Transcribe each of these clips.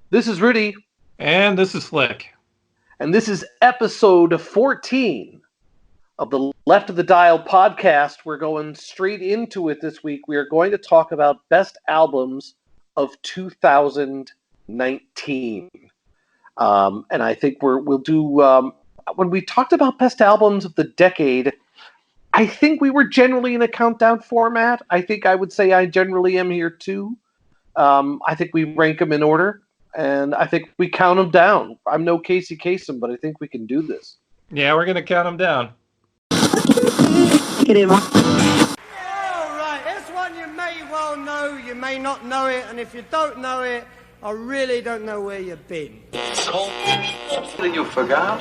This is Rudy, And this is Flick. and this is episode 14 of the Left of the Dial podcast. We're going straight into it this week. We are going to talk about best albums of 2019. And I think we'll do, when we talked about best albums of the decade, I think we were generally in a countdown format. I think I would say I generally am here too. I think we rank them in order. And I think we count them down. I'm no Casey Kasem, but I think we can do this. Yeah, we're going to count them down. Yeah, all right. This one you may well know, you may not know it, and if you don't know it, I really don't know where you've been. You forgot?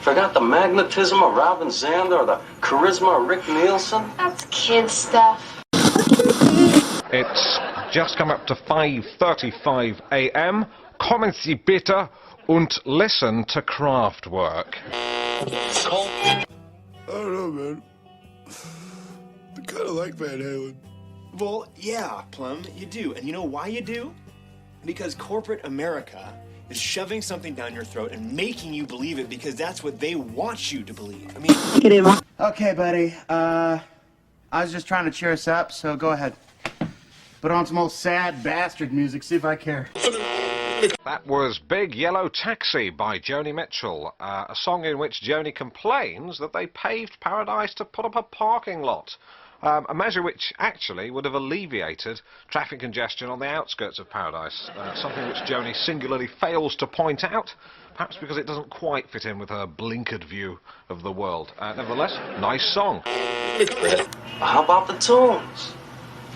Forgot the magnetism of Robin Zander or the charisma of Rick Nielsen? That's kid stuff. It's just come up to 5:35 a.m. Kommen Sie bitte und listen to Kraftwerk. I don't know, man. I kind of like Van Halen. Well, yeah, Plum, you do. And you know why you do? Because corporate America is shoving something down your throat and making you believe it because that's what they want you to believe. I mean... Okay, buddy. I was just trying to cheer us up, so go ahead. Put on some old sad bastard music, see if I care. That was Big Yellow Taxi by Joni Mitchell, a song in which Joni complains that they paved Paradise to put up a parking lot. A measure which actually would have alleviated traffic congestion on the outskirts of Paradise, something which Joni singularly fails to point out, perhaps because it doesn't quite fit in with her blinkered view of the world. Nevertheless, nice song. How about the tunes?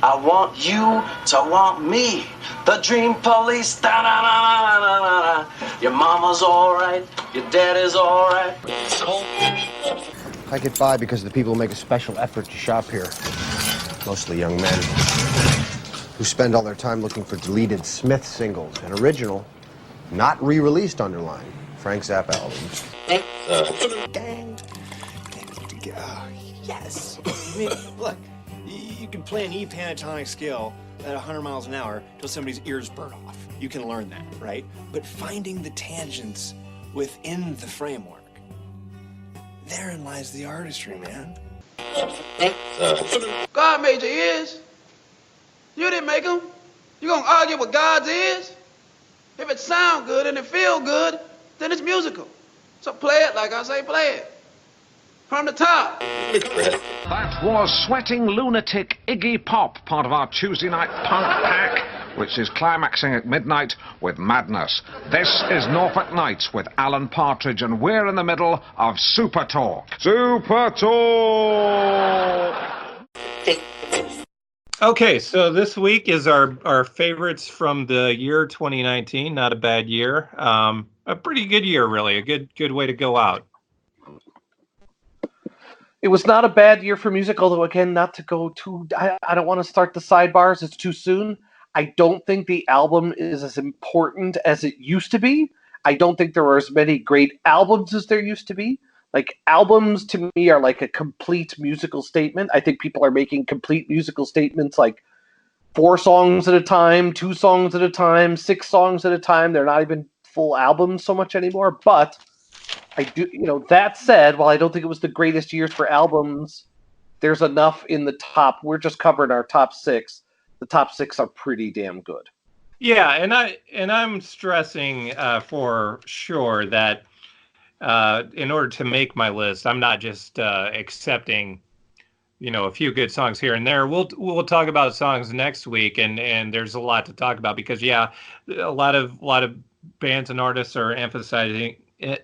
I want you to want me. The Dream Police. Da-na-na-na-na-na-na. Your mama's alright. Your daddy's alright. I get by because the people who make a special effort to shop here, mostly young men, who spend all their time looking for deleted Smith singles and original, not re-released underline, Frank Zappa albums. Gang. Yes. I mean, look, you can play an E pentatonic scale at 100 miles an hour till somebody's ears burn off. You can learn that, right? But finding the tangents within the framework, therein lies the artistry, man. God made your ears. You didn't make them. You gonna argue with God's ears? If it sound good and it feel good, then it's musical. So play it like I say play it. From the top. That was Sweating Lunatic Iggy Pop, part of our Tuesday night punk pack, which is climaxing at midnight with Madness. This is Norfolk Nights with Alan Partridge, and we're in the middle of Super Talk. Super Talk! Okay, so this week is our favorites from the year 2019. Not a bad year. A pretty good year, really. A good way to go out. It was not a bad year for music, although, again, not to go too... I don't want to start the sidebars. It's too soon. I don't think the album is as important as it used to be. I don't think there are as many great albums as there used to be. Like, albums, to me, are like a complete musical statement. I think people are making complete musical statements like 4 songs at a time, 2 songs at a time, 6 songs at a time. They're not even full albums so much anymore, but... I do, that said, while I don't think it was the greatest years for albums, there's enough in the top. We're just covering our top 6. The top 6 are pretty damn good. Yeah, and I'm stressing for sure that in order to make my list, I'm not just accepting, a few good songs here and there. We'll talk about songs next week, and there's a lot to talk about because a lot of bands and artists are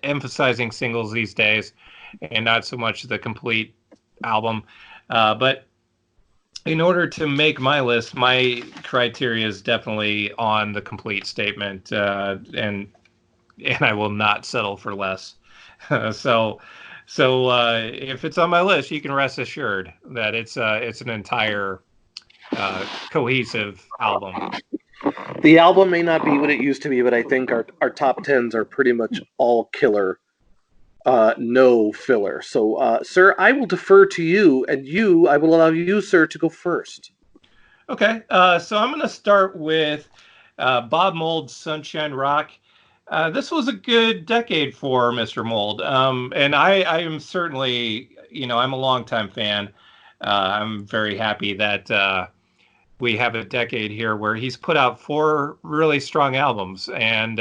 emphasizing singles these days and not so much the complete album. But in order to make my list, my criteria is definitely on the complete statement, and I will not settle for less. So if it's on my list, you can rest assured that it's an entire cohesive album. The album may not be what it used to be, but I think our top 10s are pretty much all killer, no filler. So, sir, I will defer to you, and I will allow you, sir, to go first. Okay, so I'm going to start with Bob Mold's Sunshine Rock. This was a good decade for Mr. Mold. And I am certainly, I'm a longtime fan. I'm very happy that we have a decade here where he's put out 4 really strong albums. And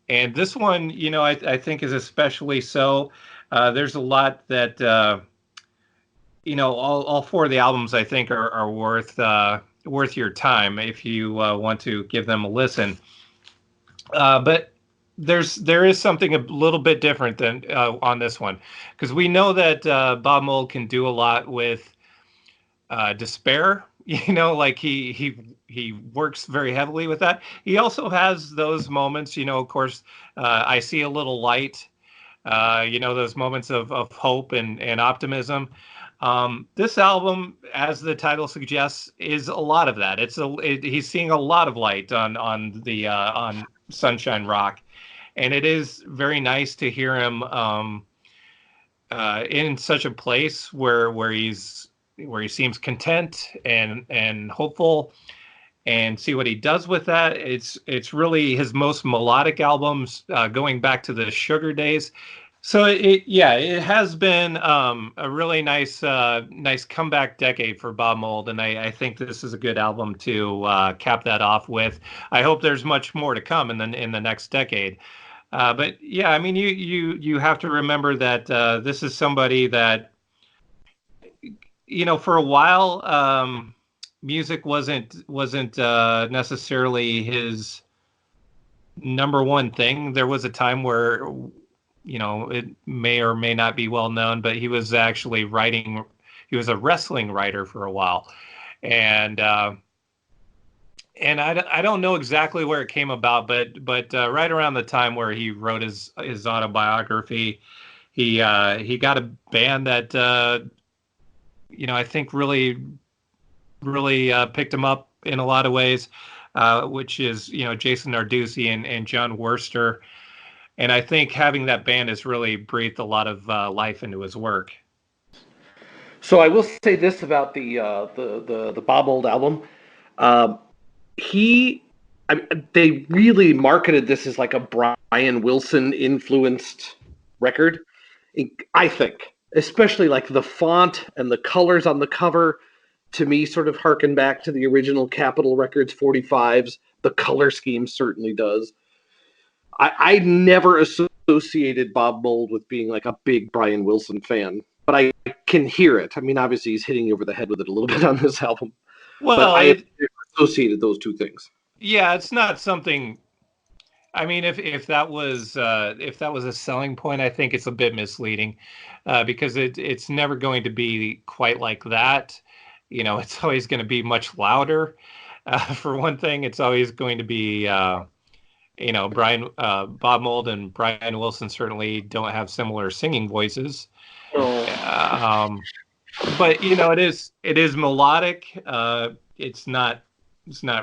this one, I think is especially so. There's a lot that, all 4 of the albums I think are worth your time if you want to give them a listen. But there is something a little bit different than on this one, because we know that Bob Mould can do a lot with despair. Like he works very heavily with that. He also has those moments, of course, I see a little light, those moments of hope and optimism. This album, as the title suggests, is a lot of that. He's seeing a lot of light on Sunshine Rock, and it is very nice to hear him in such a place where he seems content and hopeful, and see what he does with that. It's really his most melodic albums, going back to the Sugar days. So it has been a really nice comeback decade for Bob Mould, and I think this is a good album to cap that off with. I hope there's much more to come in the next decade. But yeah, I mean, you have to remember that this is somebody that, for a while, music wasn't necessarily his number one thing. There was a time where, it may or may not be well known, but he was actually writing. He was a wrestling writer for a while, and I don't know exactly where it came about, but right around the time where he wrote his autobiography, he got a band that I think really picked him up in a lot of ways, which is Jason Narducci and John Worster. And I think having that band has really breathed a lot of life into his work. So I will say this about the Bob Mould album. They really marketed this as like a Brian Wilson influenced record. I think, especially like the font and the colors on the cover, to me sort of harken back to the original Capitol Records 45s. The color scheme certainly does. I never associated Bob Mould with being like a big Brian Wilson fan, but I can hear it. I mean, obviously he's hitting you over the head with it a little bit on this album. Well, but I associated those two things. Yeah, it's not something. I mean, if that was a selling point, I think it's a bit misleading, because it's never going to be quite like that. It's always going to be much louder. For one thing, it's always going to be. Bob Mould and Brian Wilson certainly don't have similar singing voices. Oh. But it is melodic. It's not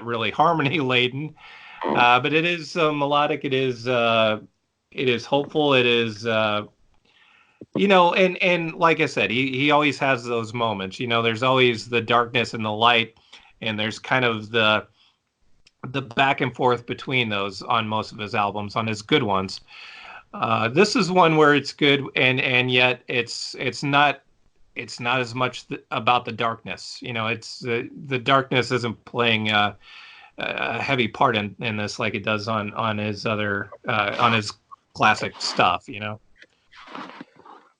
really harmony laden, but it is melodic. It is hopeful. It is and like I said, he always has those moments. There's always the darkness and the light, and there's kind of the back and forth between those on most of his albums, on his good ones. This is one where it's good, and yet it's not as much about the darkness. It's the darkness isn't playing a heavy part in this like it does on his other on his classic stuff.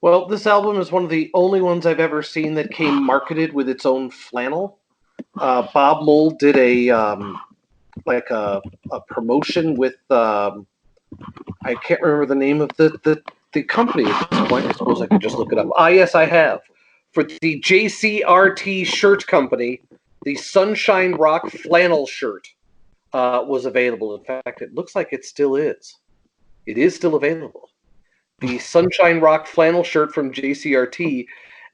Well, this album is one of the only ones I've ever seen that came marketed with its own flannel. Bob Mould did a promotion with I can't remember the name of the company at this point. I suppose I could just look it up. Yes, I have. For the JCRT shirt company, the Sunshine Rock flannel shirt was available. In fact, it looks like it still is. It is still available. The Sunshine Rock flannel shirt from JCRT.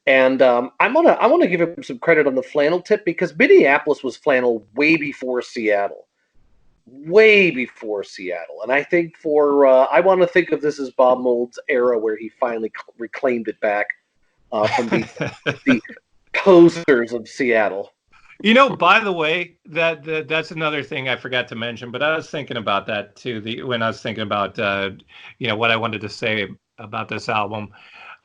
And I want to give him some credit on the flannel tip, because Minneapolis was flannel way before Seattle. Way before Seattle. And I think I want to think of this as Bob Mould's era where he finally reclaimed it back from the posers of Seattle. By the way, that's another thing I forgot to mention, but I was thinking about that too. When I was thinking about what I wanted to say about this album,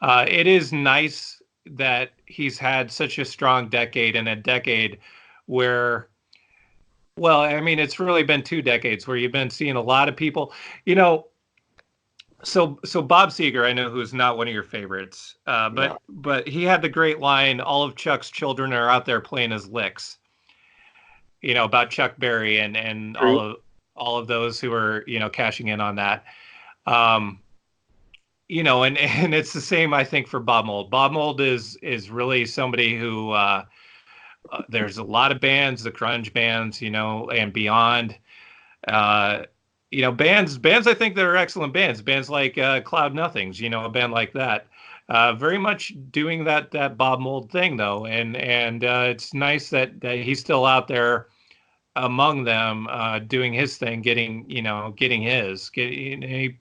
it is nice that he's had such a strong decade, and a decade where, well, I mean, it's really been 2 decades where you've been seeing a lot of people, you know. So Bob Seger, I know, who's not one of your favorites, but he had the great line, "All of Chuck's children are out there playing his licks." About Chuck Berry and all of those who are cashing in on that. And it's the same, I think, for Bob Mould. Bob Mould is really somebody who there's a lot of bands, the grunge bands, and beyond. Bands I think that are excellent bands like Cloud Nothings, a band like that. Very much doing that Bob Mould thing though, and it's nice that he's still out there among them, doing his thing, getting his. He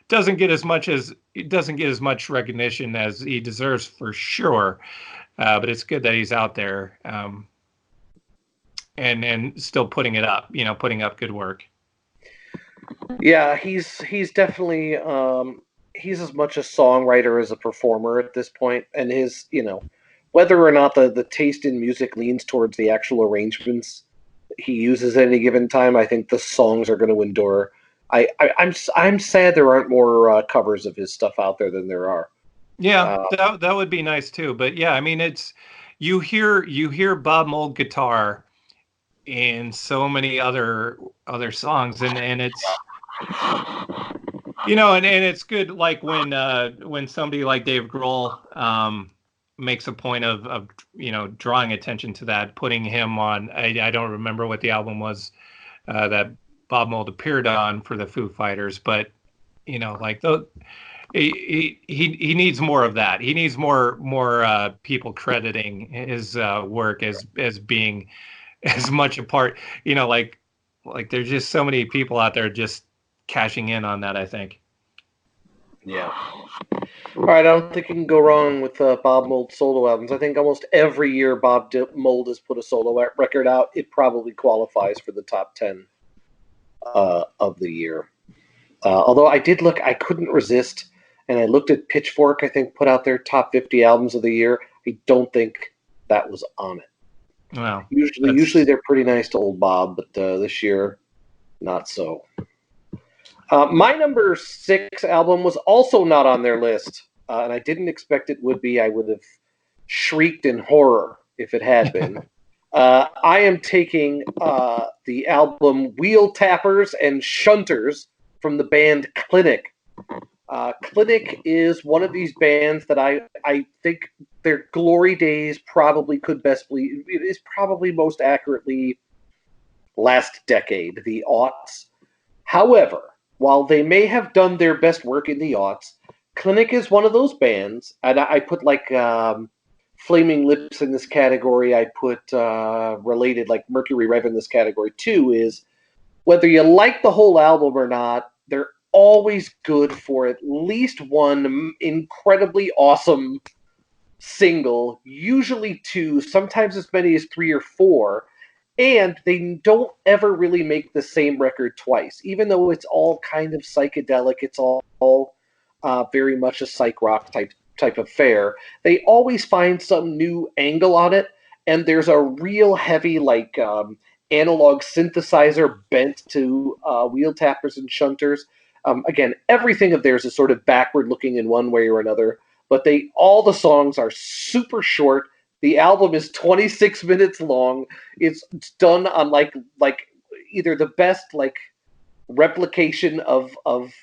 doesn't get as much recognition as he deserves for sure, but it's good that he's out there, and still putting it up, putting up good work. Yeah, he's definitely he's as much a songwriter as a performer at this point, and his whether or not the taste in music leans towards the actual arrangements he uses at any given time, I think the songs are going to endure. I'm sad there aren't more covers of his stuff out there than there are. Yeah, that would be nice too. But yeah, I mean, it's you hear Bob Mould guitar in so many other songs, and it's and it's good, like when somebody like Dave Grohl makes a point of drawing attention to that, putting him on. I don't remember what the album was that Bob Mould appeared on for the Foo Fighters, but like he needs more of that. He needs more people crediting his work as being as much a part. Like there's just so many people out there just cashing in on that, I think. Yeah. All right, I don't think you can go wrong with Bob Mould solo albums. I think almost every year Bob Mould has put a solo record out, it probably qualifies for the top 10 of the year. Although I did look, I couldn't resist, and I looked at Pitchfork, I think, put out their top 50 albums of the year. I don't think that was on it. Wow. Usually they're pretty nice to old Bob, but this year, not so. My number 6 album was also not on their list, and I didn't expect it would be. I would have shrieked in horror if it had been. I am taking the album Wheel Tappers and Shunters from the band Clinic. Clinic is one of these bands that I think their glory days probably could best be. It is probably most accurately last decade, the aughts. However, while they may have done their best work in the aughts, Clinic is one of those bands, and I put like Flaming Lips in this category. I put related like Mercury Rev in this category too. Is whether you like the whole album or not, they're always good for at least one incredibly awesome single, usually 2, sometimes as many as 3 or 4. And they don't ever really make the same record twice, even though it's all kind of psychedelic. It's all very much a psych rock type affair. They always find some new angle on it, and there's a real heavy like analog synthesizer bent to Wheel Tappers and Shunters. Again, everything of theirs is sort of backward looking in one way or another, but all the songs are super short. The album is 26 minutes long. It's done on like either the best like replication of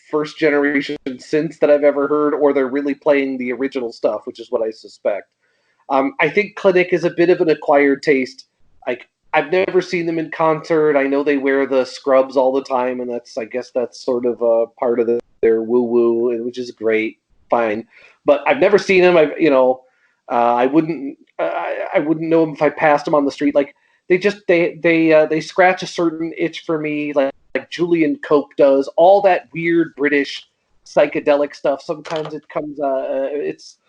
first generation synths that I've ever heard, or they're really playing the original stuff, which is what I suspect. I think Clinic is a bit of an acquired taste. I've never seen them in concert. I know they wear the scrubs all the time, and I guess that's sort of a part of their woo-woo, which is great, fine. But I've never seen them. I wouldn't know them if I passed them on the street. Like they scratch a certain itch for me, like Julian Cope does. All that weird British psychedelic stuff. Sometimes it comes.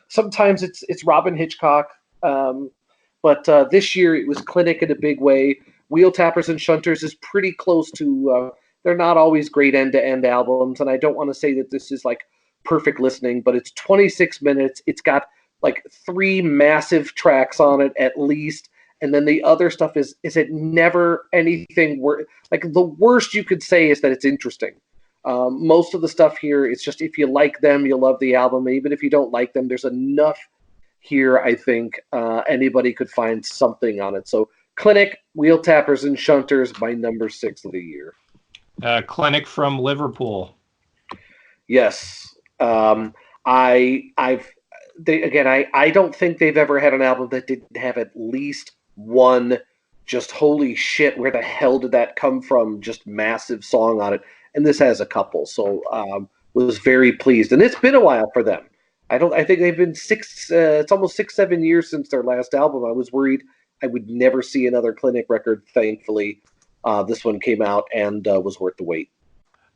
Sometimes it's Robin Hitchcock. But this year it was Clinic in a big way. Wheel Tappers and Shunters is pretty close to. They're not always great end-to-end albums, and I don't want to say that this is like perfect listening, but it's 26 minutes. It's got like 3 massive tracks on it at least, and then the other stuff is it never anything like the worst you could say is that it's interesting. Most of the stuff here, it's just if you like them, you'll love the album. Even if you don't like them, there's enough here, I think anybody could find something on it. So Clinic, Wheel Tappers, and Shunters, my number 6 of the year. Clinic from Liverpool. Yes. I don't think they've ever had an album that didn't have at least one just holy shit, where the hell did that come from? Just massive song on it. And this has a couple. So was very pleased. And it's been a while for them. I think they've been it's almost 6-7 years since their last album. I was worried I would never see another Clinic record. Thankfully, this one came out and was worth the wait.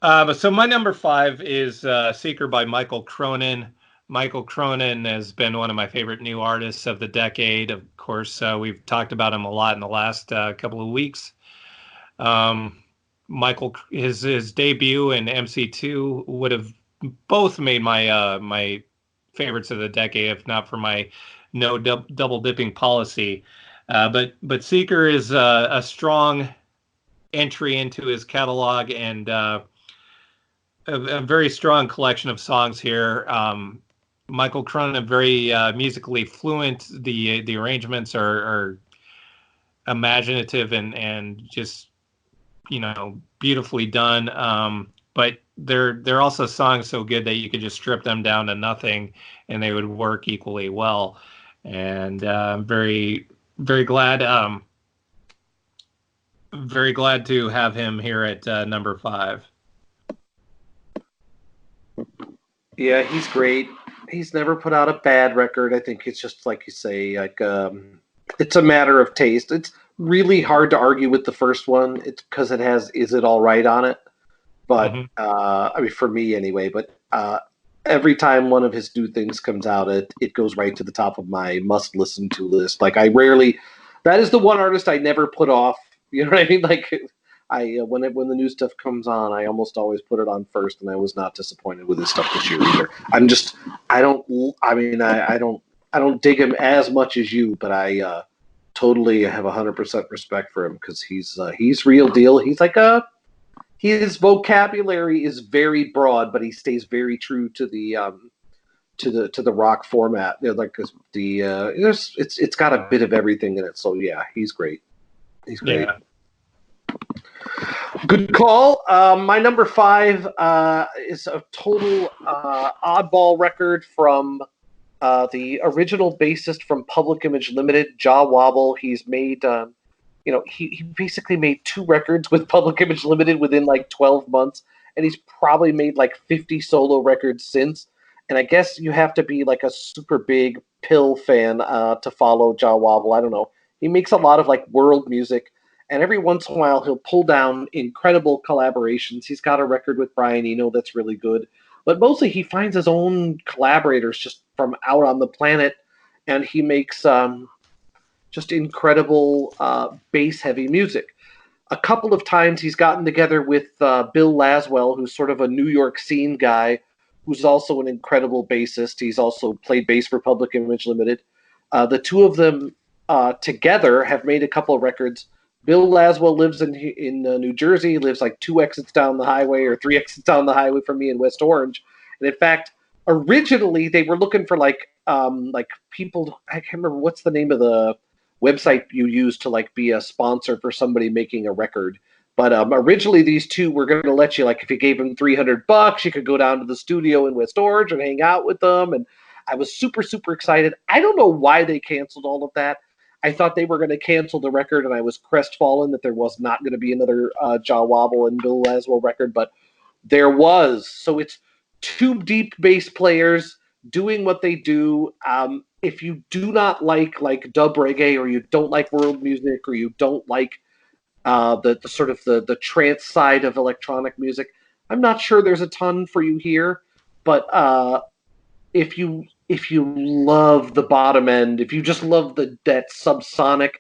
So my number 5 is Seeker by Michael Cronin. Michael Cronin has been one of my favorite new artists of the decade. Of course, we've talked about him a lot in the last couple of weeks. Michael, his debut and MC2 would have both made my favorites of the decade, if not for my no double dipping policy. But Seeker is a strong entry into his catalog and a very strong collection of songs here. Michael Cronin, very musically fluent. The arrangements are imaginative and just beautifully done. But they're also songs so good that you could just strip them down to nothing and they would work equally well. And I'm very, very glad to have him here at number 5. Yeah, he's great. He's never put out a bad record. I think it's just like you say, like it's a matter of taste. It's really hard to argue with the first one. It's because it has "Is It All Right" on it. But I mean, for me anyway. But every time one of his new things comes out, it goes right to the top of my must listen to list. Like that is the one artist I never put off. You know what I mean? Like when the new stuff comes on, I almost always put it on first, and I was not disappointed with his stuff this year either. I don't dig him as much as you, but I totally have 100% respect for him because he's real deal. He's like his vocabulary is very broad, but he stays very true to the rock format. Like it's got a bit of everything in it. So yeah, he's great. He's great. Yeah. Good call. My number 5 is a total oddball record from the original bassist from Public Image Limited, Jaw Wobble. He's made, he basically made 2 records with Public Image Limited within like 12 months, and he's probably made like 50 solo records since. And I guess you have to be like a super big Pill fan to follow Jaw Wobble. I don't know. He makes a lot of like world music. And every once in a while, he'll pull down incredible collaborations. He's got a record with Brian Eno that's really good. But mostly he finds his own collaborators just from out on the planet. And he makes just incredible bass-heavy music. A couple of times he's gotten together with Bill Laswell, who's sort of a New York scene guy, who's also an incredible bassist. He's also played bass for Public Image Limited. The two of them together have made a couple of records. Bill Laswell lives in New Jersey. He lives like 2 exits down the highway or 3 exits down the highway from me in West Orange. And in fact, originally they were looking for like people. I can't remember what's the name of the website you use to like be a sponsor for somebody making a record. But originally these two were going to let you, like, if you gave them $300, you could go down to the studio in West Orange and hang out with them. And I was super, super excited. I don't know why they canceled all of that. I thought they were going to cancel the record, and I was crestfallen that there was not going to be another Jaw Wobble and Bill Laswell record, but there was. So it's 2 deep bass players doing what they do. If you do not like dub reggae, or you don't like world music, or you don't like the sort of the trance side of electronic music, I'm not sure there's a ton for you here. But if you if you love the bottom end, if you just love that subsonic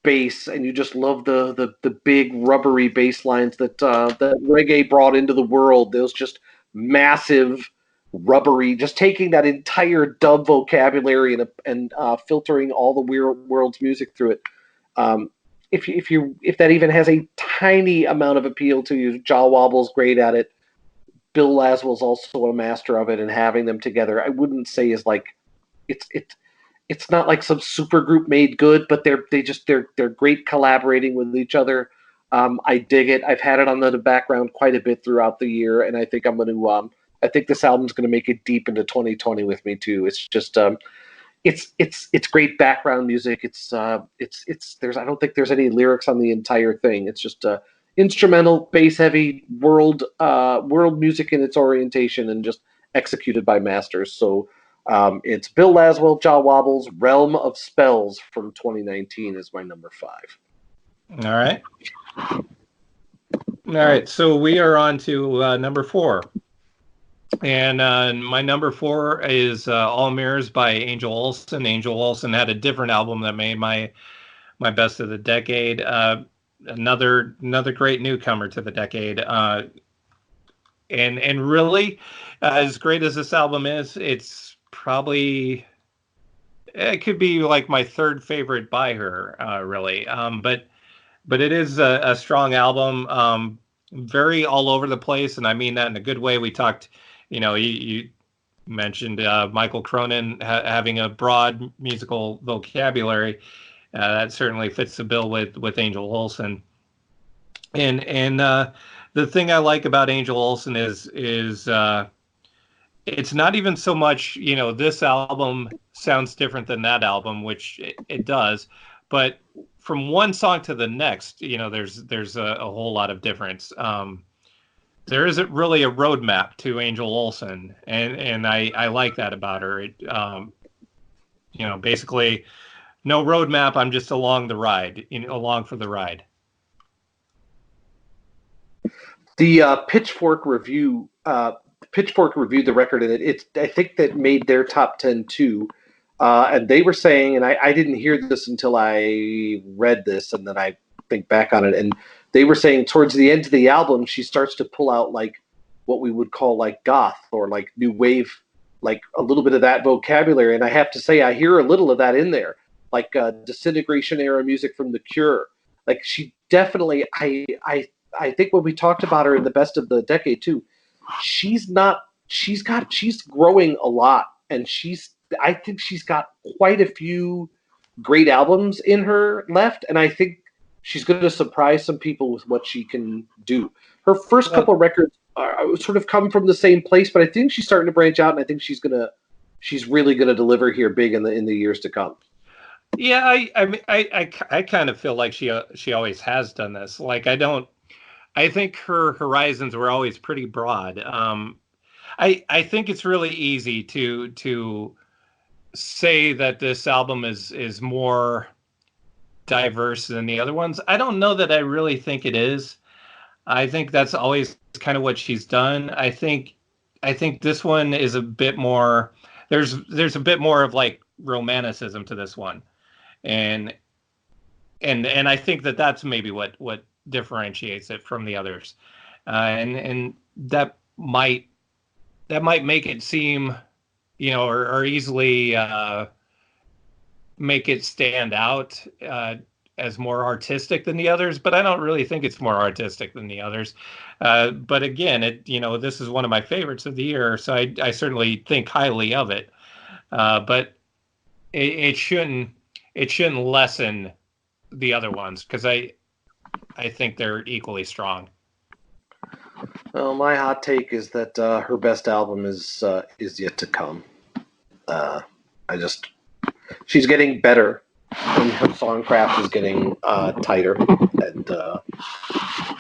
bass, and you just love the big rubbery bass lines that reggae brought into the world, those just massive rubbery, just taking that entire dub vocabulary and filtering all the world's music through it. If that even has a tiny amount of appeal to you, Jaw Wobble's great at it. Bill Laswell's also a master of it, and having them together, I wouldn't say is like it's not like some super group made good, but they're great collaborating with each other. I dig it. I've had it on the background quite a bit throughout the year, and I think I think this album's going to make it deep into 2020 with me too. It's just it's great background music. It's there's I don't think there's any lyrics on the entire thing. It's just instrumental, bass heavy, world music in its orientation, and just executed by masters. So it's Bill Laswell, Jaw Wobble's Realm of Spells from 2019 is my number 5. All right. All right. So we are on to number 4. And my number 4 is All Mirrors by Angel Olsen. Angel Olsen had a different album that made my best of the decade. Another great newcomer to the decade. And really, as great as this album is, it could be like my third favorite by her, really. But it is a strong album, very all over the place, and I mean that in a good way. We talked, you mentioned Michael Cronin having a broad musical vocabulary. That certainly fits the bill with Angel Olsen. And the thing I like about Angel Olsen is it's not even so much, this album sounds different than that album, which it does, but from one song to the next, there's a whole lot of difference. There isn't really a roadmap to Angel Olsen, and I like that about her. Basically, no roadmap. I'm just along the ride, along for the ride. The Pitchfork reviewed the record, and I think that made their top 10 too. And they were saying, and I didn't hear this until I read this, and then I think back on it, and they were saying towards the end of the album, she starts to pull out like what we would call like goth or like new wave, like a little bit of that vocabulary. And I have to say, I hear a little of that in there, like Disintegration era music from The Cure. Like she definitely, I think when we talked about her in the best of the decade too, she's growing a lot, and I think she's got quite a few great albums in her left, and I think she's going to surprise some people with what she can do. Her first couple of records sort of come from the same place, but I think she's starting to branch out, and I think she's really going to deliver here big in the years to come. Yeah, I kind of feel like she always has done this. Like I think her horizons were always pretty broad. I think it's really easy to say that this album is more diverse than the other ones. I don't know that I really think it is. I think that's always kind of what she's done. I think this one is a bit more. There's a bit more of like romanticism to this one, and I think that's maybe what differentiates it from the others, and that might make it seem, or easily make it stand out as more artistic than the others, but I don't really think it's more artistic than the others. But again, this is one of my favorites of the year, so I certainly think highly of it. But it shouldn't lessen the other ones, because I think they're equally strong. Well, my hot take is that her best album is yet to come. She's getting better, and her songcraft is getting tighter, and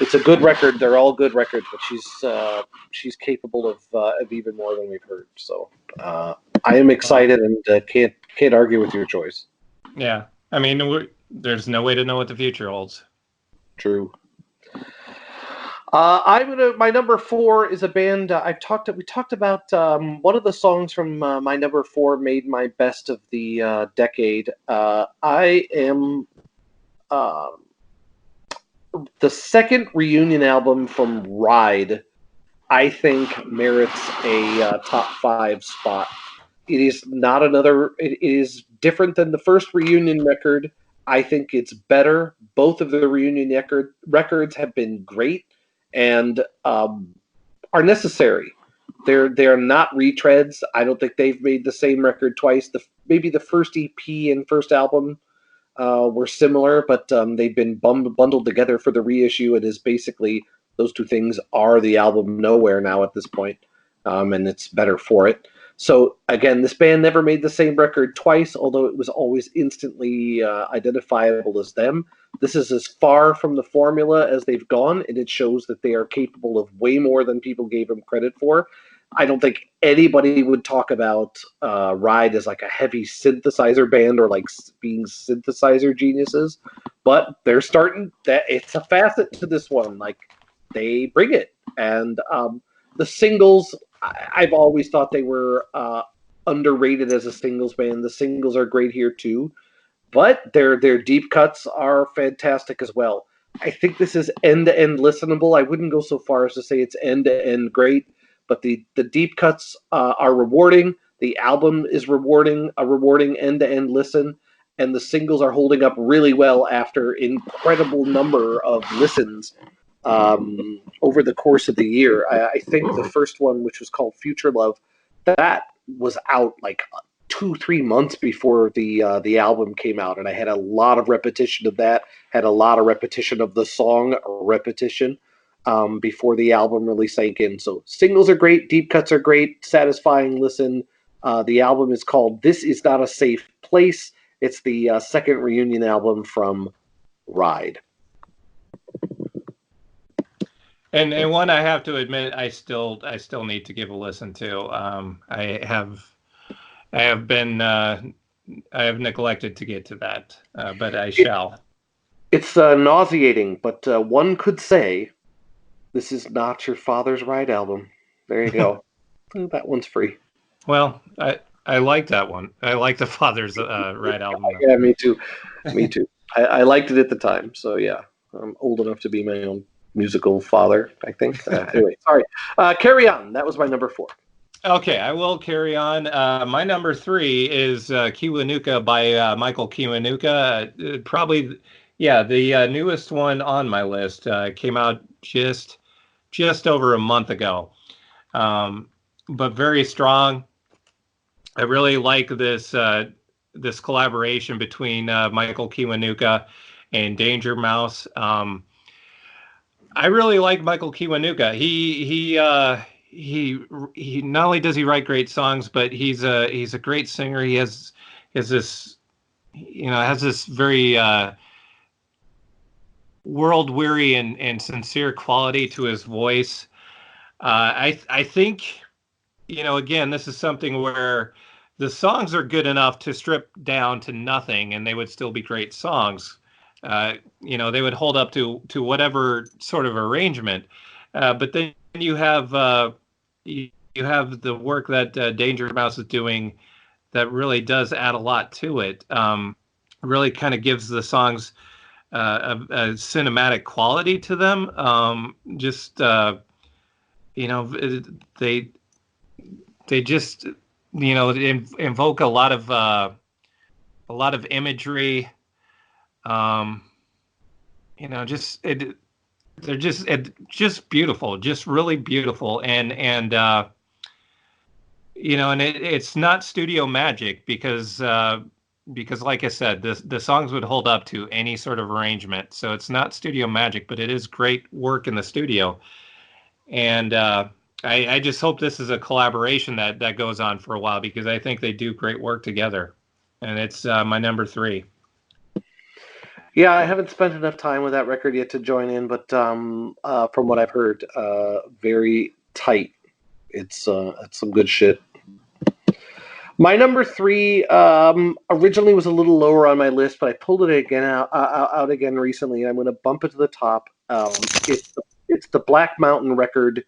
it's a good record. They're all good records, but she's capable of even more than we've heard. So I am excited, and can't argue with your choice. Yeah, I mean, there's no way to know what the future holds. True. My number 4 is a band we talked about. One of the songs from my number 4 made my best of the decade. I am the second reunion album from Ride. I think merits a top 5 spot. It is not another. It is different than the first reunion record. I think it's better. Both of the reunion records have been great and are necessary. They're not retreads. I don't think they've made the same record twice. Maybe the first EP and first album were similar, but they've been bundled together for the reissue. It is basically those two things are the album Nowhere now at this point, and it's better for it. So again, this band never made the same record twice, although it was always instantly identifiable as them. This is as far from the formula as they've gone, and it shows that they are capable of way more than people gave them credit for. I don't think anybody would talk about Ride as like a heavy synthesizer band or like being synthesizer geniuses, but they're starting that. It's a facet to this one. Like they bring it, and the singles. I've always thought they were underrated as a singles band. The singles are great here too, but their deep cuts are fantastic as well. I think this is end to end listenable. I wouldn't go so far as to say it's end to end great, but the deep cuts are rewarding. The album is rewarding, a rewarding end to end listen, and the singles are holding up really well after incredible number of listens over the course of the year. I think the first one, which was called Future Love, that was out like 2-3 months before the album came out, and I had a lot of repetition of that. Had a lot of repetition of the song repetition before the album really sank in. So singles are great, deep cuts are great, satisfying listen. The album is called This Is Not a Safe Place. It's the second reunion album from Ride. And one I have to admit, I still need to give a listen to. I have neglected to get to that, but I shall. It's nauseating, but one could say this is not your father's Ride album. There you go. That one's free. Well, I like that one. I like the father's Ride album. Yeah, me too. Me too. I liked it at the time, so yeah. I'm old enough to be my own musical father, I think. Anyway, sorry. Carry on. That was my number 4. Okay, I will carry on. My number 3 is Kiwanuka by Michael Kiwanuka. Probably, yeah, the newest one on my list. Came out just over a month ago, but very strong. I really like this this collaboration between Michael Kiwanuka and Danger Mouse. I really like Michael Kiwanuka. He not only does he write great songs, but he's a great singer. He has this very world weary and sincere quality to his voice. I think, again, this is something where the songs are good enough to strip down to nothing, and they would still be great songs. They would hold up to whatever sort of arrangement. But then you have the work that Danger Mouse is doing that really does add a lot to it. Really kind of gives the songs a cinematic quality to them. They just invoke a lot of imagery. They're just beautiful, just really beautiful, and it's not studio magic because like I said, the songs would hold up to any sort of arrangement. So it's not studio magic, but it is great work in the studio. And I just hope this is a collaboration that goes on for a while, because I think they do great work together. And it's my number 3. Yeah, I haven't spent enough time with that record yet to join in, but from what I've heard, very tight. It's some good shit. My number 3 originally was a little lower on my list, but I pulled it again out again recently, and I'm going to bump it to the top. It's the Black Mountain record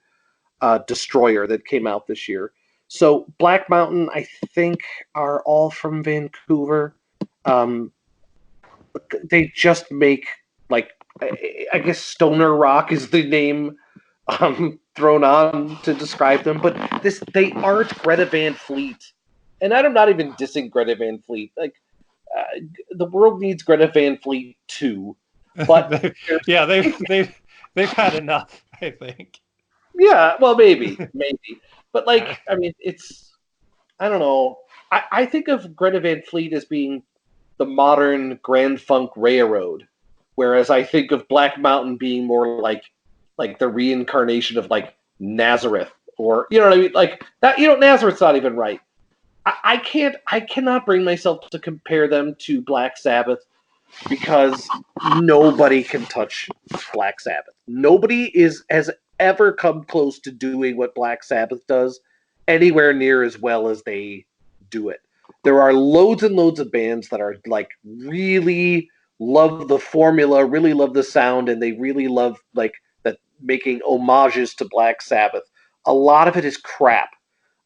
Destroyer that came out this year. So Black Mountain, I think, are all from Vancouver. They just make, like, I guess stoner rock is the name thrown on to describe them, but they aren't Greta Van Fleet. And I'm not even dissing Greta Van Fleet. Like, the world needs Greta Van Fleet too. But yeah, they've had enough, I think. Yeah, well, maybe. But, like, I mean, I don't know. I think of Greta Van Fleet as being the modern Grand Funk Railroad, whereas I think of Black Mountain being more like the reincarnation of, like, Nazareth, or, you know what I mean? Like, that, Nazareth's not even right. I cannot bring myself to compare them to Black Sabbath, because nobody can touch Black Sabbath. Nobody has ever come close to doing what Black Sabbath does anywhere near as well as they do it. There are loads and loads of bands that are, like, really love the formula, really love the sound, and they really love, like, that, making homages to Black Sabbath. A lot of it is crap.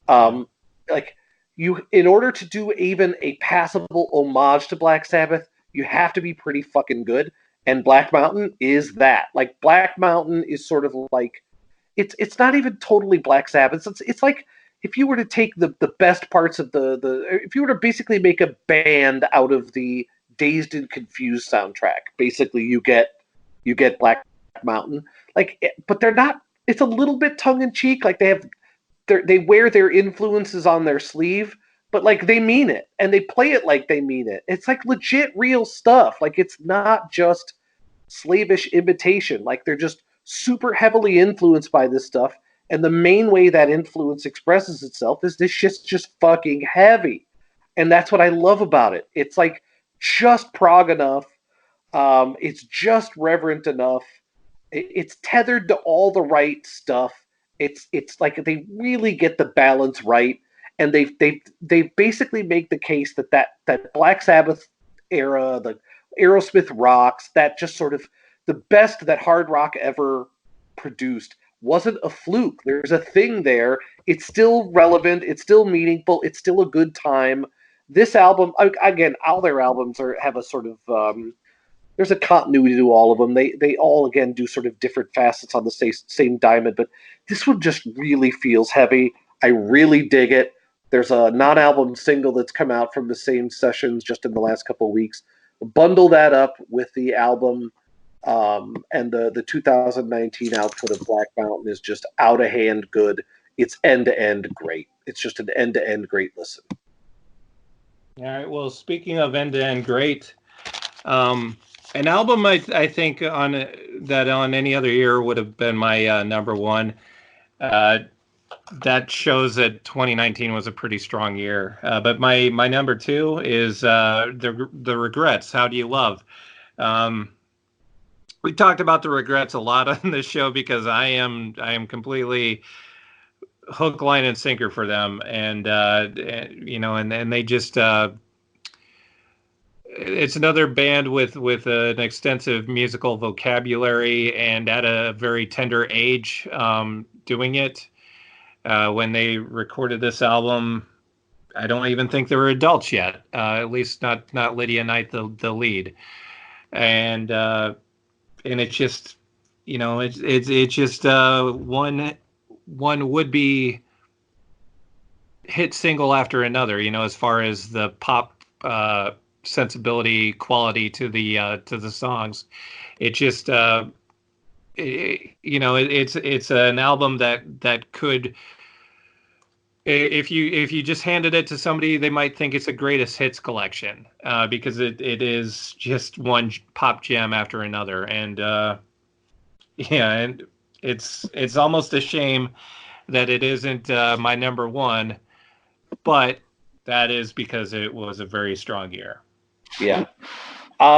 Like, in order to do even a passable homage to Black Sabbath, you have to be pretty fucking good. And Black Mountain is that. Like, Black Mountain is sort of like, it's not even totally Black Sabbath. It's like if you were to take the best parts of if you were to basically make a band out of the Dazed and Confused soundtrack, basically you get Black Mountain. Like, but they're not. It's a little bit tongue in cheek. Like, they wear their influences on their sleeve, but, like, they mean it, and they play it like they mean it. It's, like, legit real stuff. Like, it's not just slavish imitation. Like, they're just super heavily influenced by this stuff, and the main way that influence expresses itself is this shit's just fucking heavy. And that's what I love about it. It's, like, just prog enough. It's just reverent enough. It's tethered to all the right stuff. It's like they really get the balance right, and they basically make the case that Black Sabbath era, the Aerosmith rocks, that just sort of the best that hard rock ever produced, wasn't a fluke. There's a thing there. It's still relevant. It's still meaningful. It's still a good time. This album, again, all their albums have a sort of there's a continuity to all of them. They all, again, do sort of different facets on the same diamond, but this one just really feels heavy. I really dig it. There's a non-album single that's come out from the same sessions just in the last couple of weeks. Bundle that up with the album, and the 2019 output of Black Mountain is just out of hand good. It's end-to-end great. It's just an end-to-end great listen. All right. Well, speaking of end-to-end great, an album I think on any other year would have been my number one. That shows that 2019 was a pretty strong year. But my number two is the Regrets. How Do You Love? We talked about the Regrets a lot on this show because I am completely hook, line, and sinker for them, and they just. It's another band with an extensive musical vocabulary and at a very tender age doing it. When they recorded this album, I don't even think they were adults yet. At least not Lydia Knight, the lead, and it's just, it's just one would be hit single after another. As far as the pop sensibility, quality to the songs, it just it's an album that could, if you just handed it to somebody, they might think it's a greatest hits collection, because it is just one pop gem after another, and and it's almost a shame that it isn't my number one, but that is because it was a very strong year. Yeah.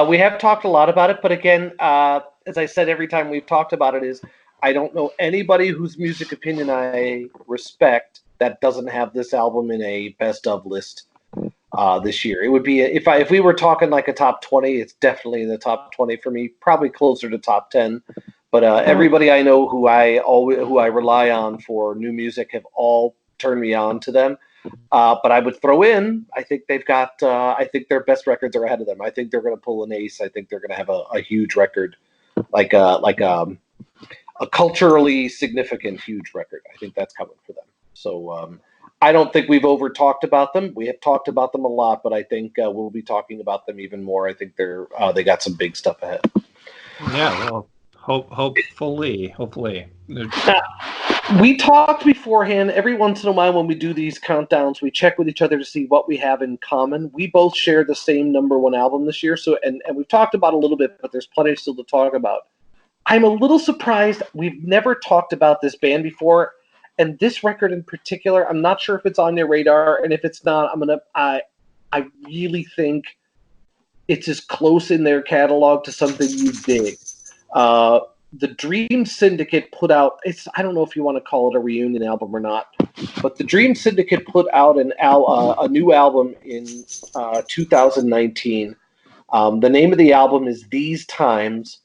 We have talked a lot about it, but again, as I said every time we've talked about it, is I don't know anybody whose music opinion I respect that doesn't have this album in a best of list this year. It would be, if we were talking like a top 20, it's definitely in the top 20 for me, probably closer to top 10. But everybody I know who I rely on for new music have all turned me on to them. But I would throw in, I think they've got, I think their best records are ahead of them. I think they're going to pull an ace. I think they're going to have a huge record, like a culturally significant huge record. I think that's coming for them. So I don't think we've over talked about them. We have talked about them a lot, but I think we'll be talking about them even more. I think they got some big stuff ahead. Yeah, well, hopefully. We talked beforehand. Every once in a while when we do these countdowns, we check with each other to see what we have in common. We both share the same #1 album this year, so and we've talked about it a little bit, but there's plenty still to talk about. I'm a little surprised we've never talked about this band before, and this record in particular. I'm not sure if it's on your radar, and if it's not, I really think it's as close in their catalog to something you dig. The Dream Syndicate put out, I don't know if you want to call it a reunion album or not, but the Dream Syndicate put out a new album in 2019. The name of the album is These Times.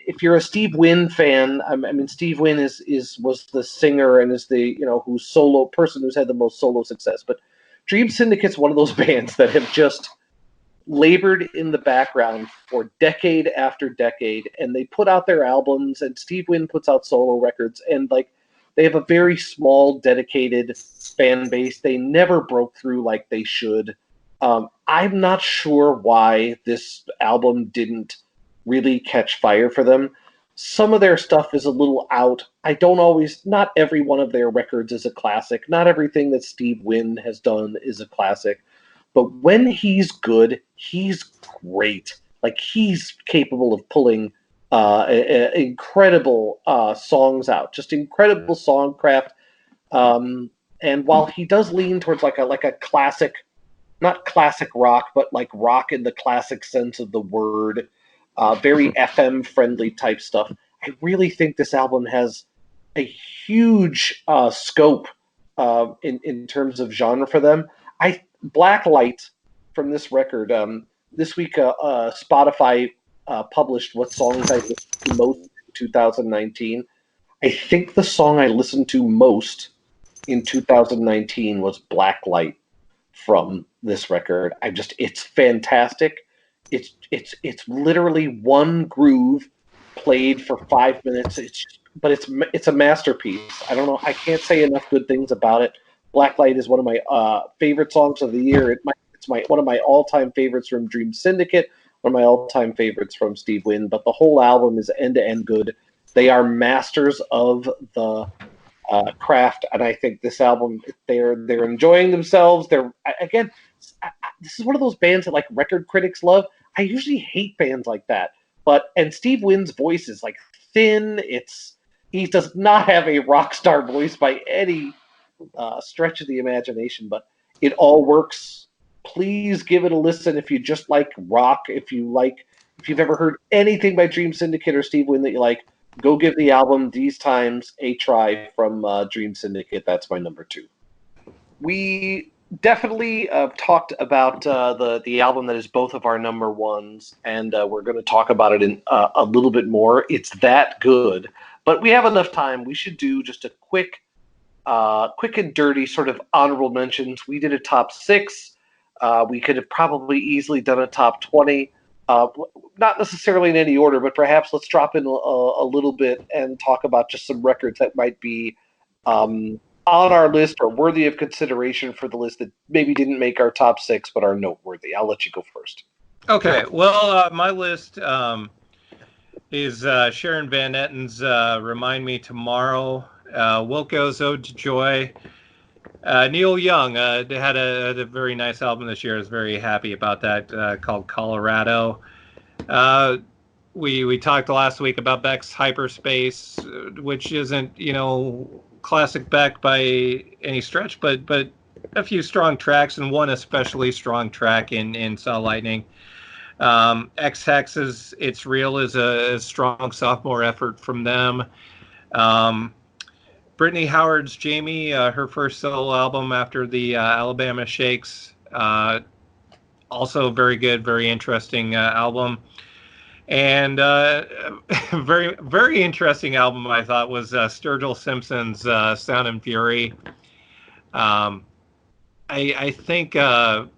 If you're a Steve Wynn fan, I mean Steve Wynn was the singer and is the who's solo person who's had the most solo success. But Dream Syndicate's one of those bands that have just labored in the background for decade after decade, and they put out their albums, and Steve Wynn puts out solo records, and they have a very small, dedicated fan base. They never broke through like they should. I'm not sure why this album didn't really catch fire for them. Some of their stuff is a little out. Not every one of their records is a classic. Not everything that Steve Wynn has done is a classic. But when he's good, he's great. Like, he's capable of pulling incredible songs out, just incredible songcraft. And while he does lean towards like a classic, not classic rock, but like rock in the classic sense of the word, very FM friendly type stuff, I really think this album has a huge scope in terms of genre for them. Black Light from this record. This week, Spotify published what songs I listened to most in 2019. I think the song I listened to most in 2019 was Black Light from this record. It's fantastic. It's literally one groove played for 5 minutes. It's a masterpiece. I don't know. I can't say enough good things about it. Blacklight is one of my favorite songs of the year. It's one of my all-time favorites from Dream Syndicate, one of my all-time favorites from Steve Wynn. But the whole album is end-to-end good. They are masters of the craft, and I think this album, they're enjoying themselves. This is one of those bands that like record critics love. I usually hate bands like that, and Steve Wynn's voice is like thin. He does not have a rock star voice by any stretch of the imagination, but it all works. Please give it a listen if you just like rock. If you've ever heard anything by Dream Syndicate or Steve Wynn that you like, go give the album These Times a try from Dream Syndicate. That's my #2. We definitely talked about the album that is both of our #1s, and we're going to talk about it in a little bit more. It's that good, but we have enough time. We should do just a quick and dirty sort of honorable mentions. We did a top 6. We could have probably easily done a top 20. Not necessarily in any order, but perhaps let's drop in a little bit and talk about just some records that might be on our list or worthy of consideration for the list that maybe didn't make our top 6 but are noteworthy. I'll let you go first. Okay, well, my list is Sharon Van Etten's Remind Me Tomorrow, Wilco's Ode to Joy. Neil Young had a very nice album this year. I was very happy about that, called Colorado. We talked last week about Beck's Hyperspace, which isn't, classic Beck by any stretch, but a few strong tracks, and one especially strong track in Saw Lightning. X-Hex's It's Real is a strong sophomore effort from them. Brittany Howard's Jamie, her first solo album after the Alabama Shakes, also very good, very interesting album. And very, very interesting album, I thought, was Sturgill Simpson's Sound and Fury. I think I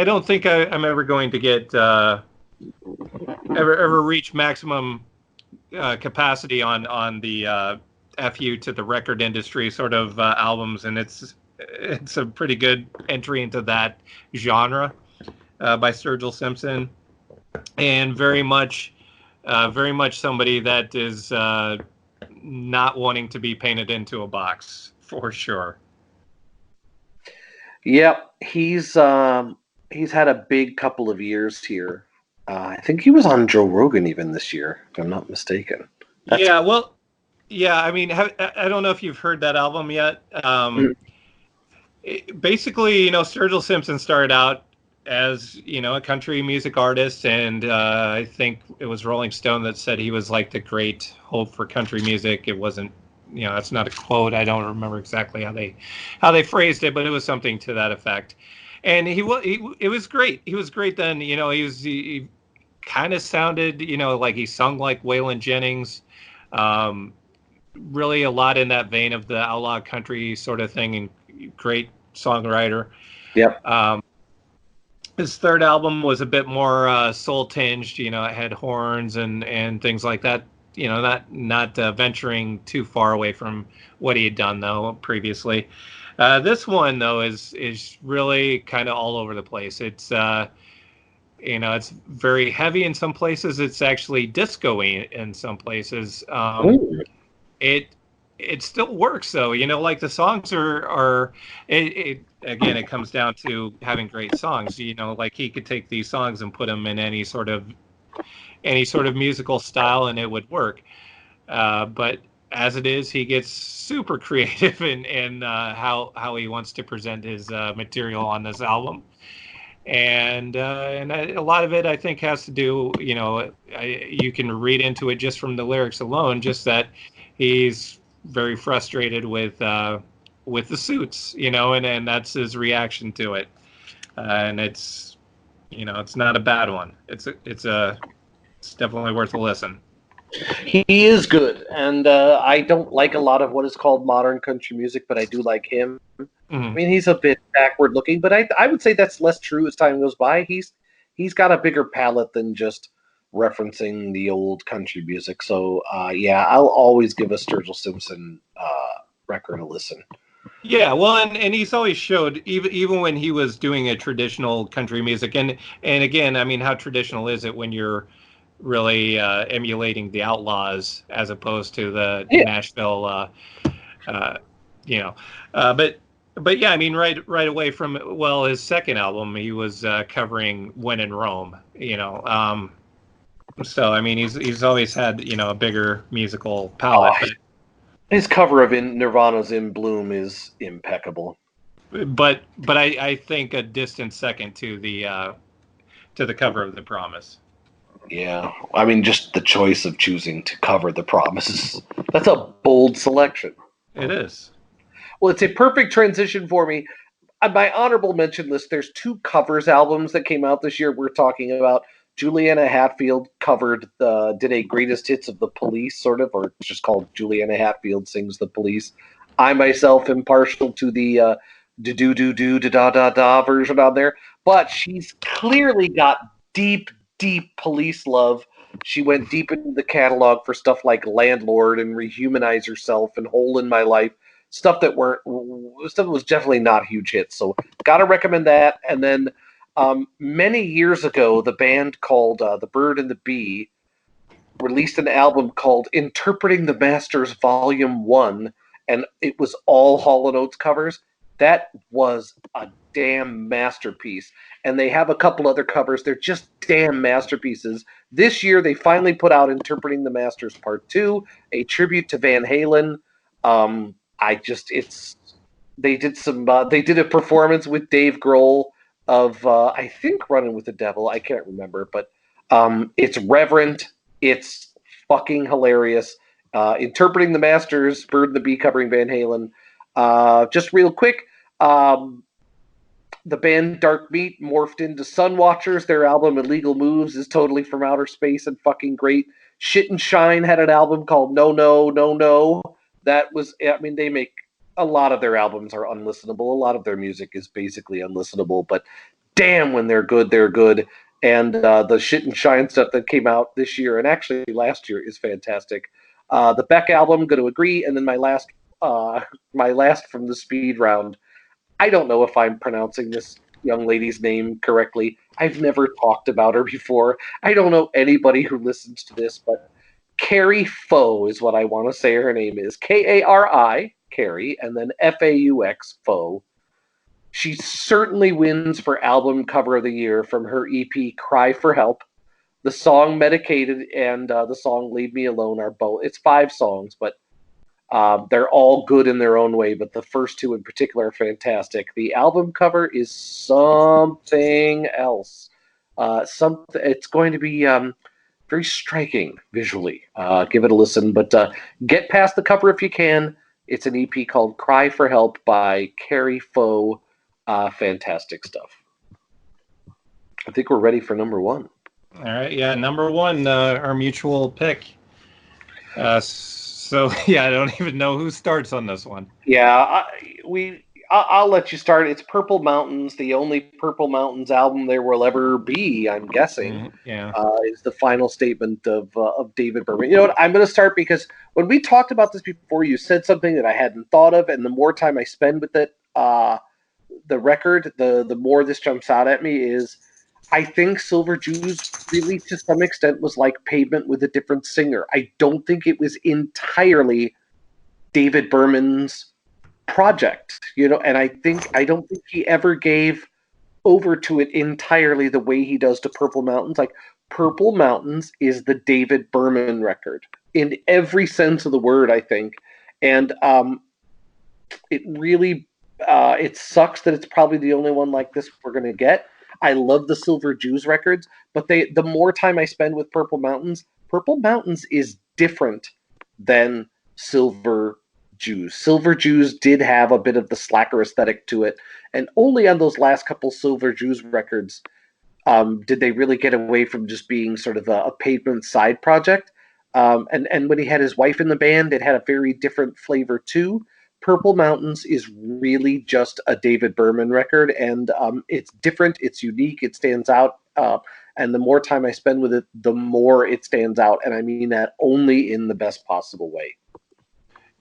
don't think I'm ever going to get ever reach maximum capacity on the FU to the record industry sort of albums, and it's a pretty good entry into that genre by Sturgill Simpson, and very much somebody that is not wanting to be painted into a box for sure. Yep, he's had a big couple of years here. I think he was on Joe Rogan even this year, if I'm not mistaken. Yeah, well, yeah. I mean, I don't know if you've heard that album yet. Basically, Sturgill Simpson started out as a country music artist, and I think it was Rolling Stone that said he was like the great hope for country music. It wasn't, that's not a quote. I don't remember exactly how they phrased it, but it was something to that effect. And it was great. He was great then. He kind of sounded, like he sung like Waylon Jennings. Really a lot in that vein of the outlaw country sort of thing, and great songwriter. Yep. His third album was a bit more soul tinged. It had horns and things like that. Not venturing too far away from what he had done though previously. This one though is really kind of all over the place. It's it's very heavy in some places. It's actually disco-y in some places. It still works though. Like the songs are again, it comes down to having great songs. Like he could take these songs and put them in any sort of musical style and it would work. But as it is, he gets super creative in how he wants to present his material on this album. And a lot of it, I think, has to do, you can read into it just from the lyrics alone, just that he's very frustrated with the suits, and that's his reaction to it. And it's not a bad one. It's definitely worth a listen. He is good, and I don't like a lot of what is called modern country music, but I do like him. Mm-hmm. I mean, he's a bit backward looking, but I would say that's less true as time goes by. He's got a bigger palette than just referencing the old country music. So yeah, I'll always give a Sturgill Simpson record a listen. Yeah, well, and he's always showed even when he was doing a traditional country music, and again, I mean, how traditional is it when you're really emulating the Outlaws as opposed to the Nashville, but yeah, I mean, right away from his second album, he was covering "When in Rome," so I mean, he's always had a bigger musical palette. But his cover of Nirvana's "In Bloom" is impeccable. But I think a distant second to the cover of "The Promise." Yeah, I mean, just the choice of choosing to cover "The Promise" that's a bold selection. It is. Well, it's a perfect transition for me. On my honorable mention list, there's 2 covers albums that came out this year. We're talking about Juliana Hatfield did a greatest hits of the Police, sort of, or it's just called Juliana Hatfield Sings the Police. I myself am partial to the do-do-do-do-da-da-da version on there, but she's clearly got deep Police love. She went deep into the catalog for stuff like Landlord and Rehumanize Yourself and Hole in My Life. Stuff that was definitely not huge hits. So gotta recommend that. And then many years ago, the band called The Bird and the Bee released an album called Interpreting the Masters Volume 1, and it was all Hall & Oates covers. That was a damn masterpiece. And they have a couple other covers. They're just damn masterpieces. This year, they finally put out Interpreting the Masters Part 2, a tribute to Van Halen. They did a performance with Dave Grohl of I think Running with the Devil. I can't remember, but it's reverent. It's fucking hilarious. Interpreting the Masters, Bird and the Bee covering Van Halen. Just real quick, The band Dark Meat morphed into Sun Watchers. Their album Illegal Moves is totally from outer space and fucking great. Shit and Shine had an album called No No No No. That was, I mean, they make a lot of their albums are unlistenable. A lot of their music is basically unlistenable, but damn, when they're good, they're good. And the Shit and Shine stuff that came out this year and actually last year is fantastic. The Beck album, going to agree. And then my last from the speed round. I don't know if I'm pronouncing this young lady's name correctly. I've never talked about her before. I don't know anybody who listens to this, but Carrie Faux is what I want to say her name is. Kari, Carrie, and then Faux, Faux. She certainly wins for album cover of the year from her EP Cry for Help. The song Medicated and the song Leave Me Alone are both, it's 5 songs, but they're all good in their own way, but the first 2 in particular are fantastic. The album cover is something else. It's going to be very striking visually. Give it a listen, but get past the cover if you can. It's an EP called Cry for Help by Carrie Faux. Fantastic stuff. I think we're ready for number 1. All right, yeah, number 1, our mutual pick. So yeah, I don't even know who starts on this one. Yeah, I'll let you start. It's Purple Mountains, the only Purple Mountains album there will ever be. I'm guessing. Yeah, is the final statement of David Berman. You know what? I'm going to start because when we talked about this before, you said something that I hadn't thought of, and the more time I spend with it, the record, the more this jumps out at me is. I think Silver Jews really, to some extent, was like Pavement with a different singer. I don't think it was entirely David Berman's project, and I don't think he ever gave over to it entirely the way he does to Purple Mountains. Like, Purple Mountains is the David Berman record in every sense of the word, I think. And it really, it sucks that it's probably the only one like this we're going to get. I love the Silver Jews records, but the more time I spend with Purple Mountains is different than Silver Jews. Silver Jews did have a bit of the slacker aesthetic to it, and only on those last couple Silver Jews records did they really get away from just being sort of a Pavement side project. And when he had his wife in the band, it had a very different flavor too. Purple Mountains is really just a David Berman record, and it's different, it's unique, it stands out, and the more time I spend with it, the more it stands out, and I mean that only in the best possible way.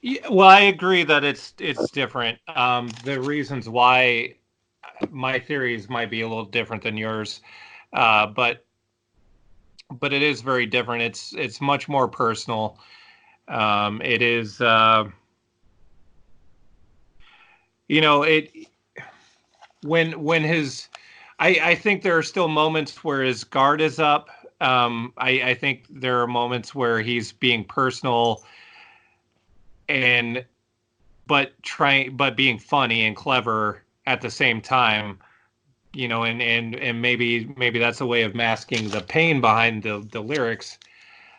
Yeah, well, I agree that it's different. The reasons why my theories might be a little different than yours, but it is very different. It's much more personal. It is. When his, I think there are still moments where his guard is up. I think there are moments where he's being personal but being funny and clever at the same time, and maybe that's a way of masking the pain behind the lyrics.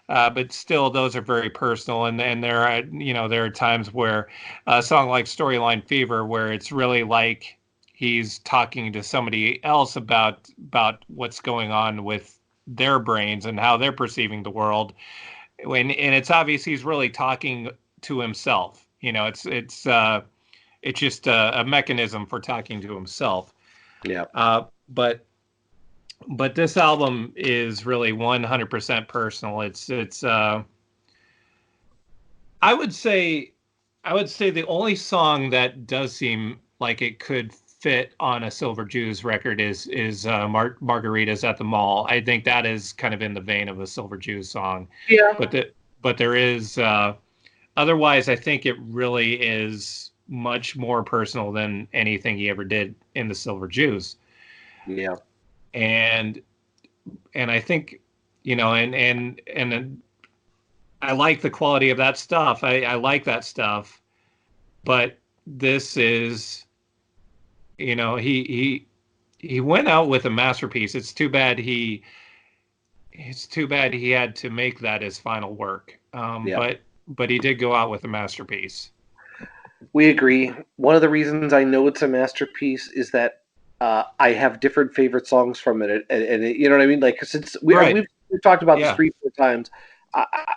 But still, those are very personal, and there are times where a song like Storyline Fever, where it's really like he's talking to somebody else about what's going on with their brains and how they're perceiving the world, and it's obvious he's really talking to himself. It's just a mechanism for talking to himself. Yeah. But this album is really 100% personal. It's I would say the only song that does seem like it could fit on a Silver Jews record is Margaritas at the Mall. I think that is kind of in the vein of a Silver Jews song. Yeah. But there is otherwise I think it really is much more personal than anything he ever did in the Silver Jews. Yeah. And I think, and I like the quality of that stuff. I like that stuff, but this is, he went out with a masterpiece. It's too bad he had to make that his final work. But he did go out with a masterpiece. We agree. One of the reasons I know it's a masterpiece is that I have different favorite songs from it, and you know what I mean. Like since Right. we've talked about this Yeah. 3-4 times,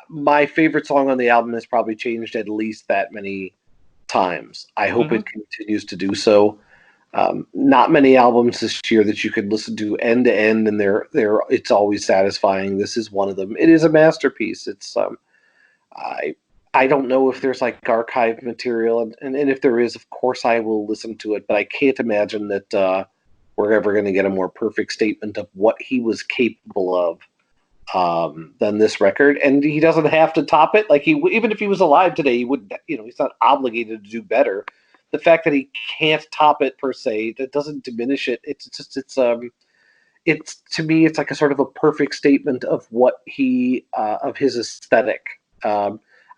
my favorite song on the album has probably changed at least that many times. I hope it continues to do so. Not many albums this year that you could listen to end to end, and it's always satisfying. This is one of them. It is a masterpiece. It's I don't know if there's like archive material, and if there is, of course I will listen to it. But I can't imagine that we're ever going to get a more perfect statement of what he was capable of than this record. And he doesn't have to top it. Like even if he was alive today, he wouldn't. He's not obligated to do better. The fact that he can't top it per se, that doesn't diminish it. It's to me, it's like a sort of a perfect statement of what of his aesthetic.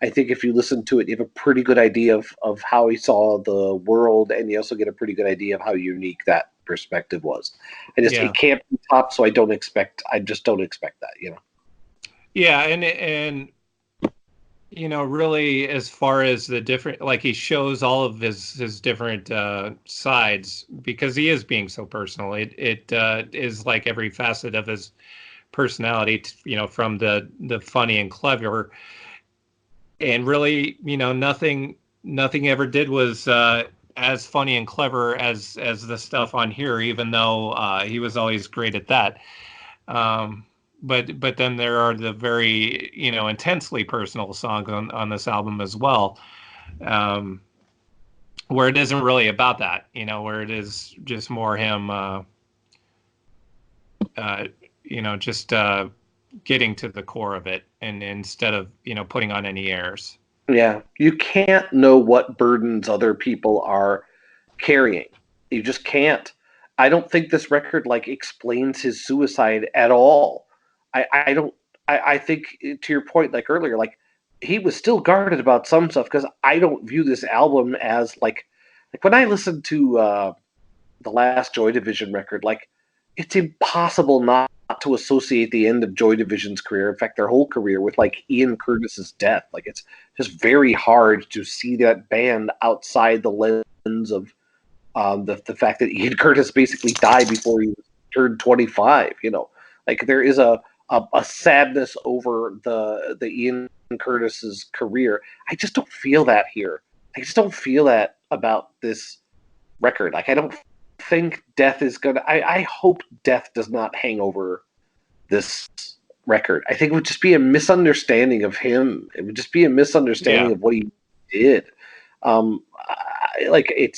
I think if you listen to it, you have a pretty good idea of how he saw the world, and you also get a pretty good idea of how unique that perspective was. It can't be topped, so I just don't expect that. Yeah, and really, as far as the different, like he shows all of his different sides, because he is being so personal. It is like every facet of his personality, from the funny and clever, and really, nothing ever did was as funny and clever as the stuff on here, even though he was always great at that. But then there are the very intensely personal songs on this album as well, where it isn't really about that, where it is just more him, just getting to the core of it, and instead of putting on any airs. Yeah, you can't know what burdens other people are carrying. You just can't. I don't think this record explains his suicide at all. I don't. I think to your point, like earlier, he was still guarded about some stuff, because I don't view this album as like when I listen to the last Joy Division record, it's impossible not to associate the end of Joy Division's career, in fact, their whole career, with Ian Curtis's death. It's just very hard to see that band outside the lens of the fact that Ian Curtis basically died before he turned 25. There is a sadness over the Ian Curtis's career. I just don't feel that here. I just don't feel that about this record. I don't think death is gonna. I hope death does not hang over this record. I think it would just be a misunderstanding of him. It would just be a misunderstanding of what he did. It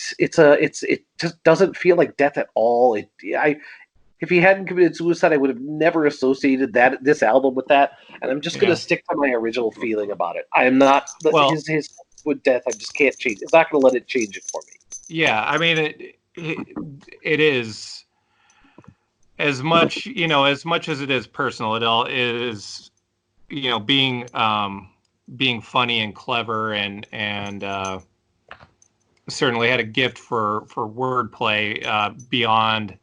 just doesn't feel like death at all. If he hadn't committed suicide, I would have never associated this album with that. And I'm just going to stick to my original feeling about it. I am not his with death. I just can't change. It's not going to let it change it for me. Yeah, I mean it is as much as it is personal. It all is being funny and clever, and certainly had a gift for wordplay beyond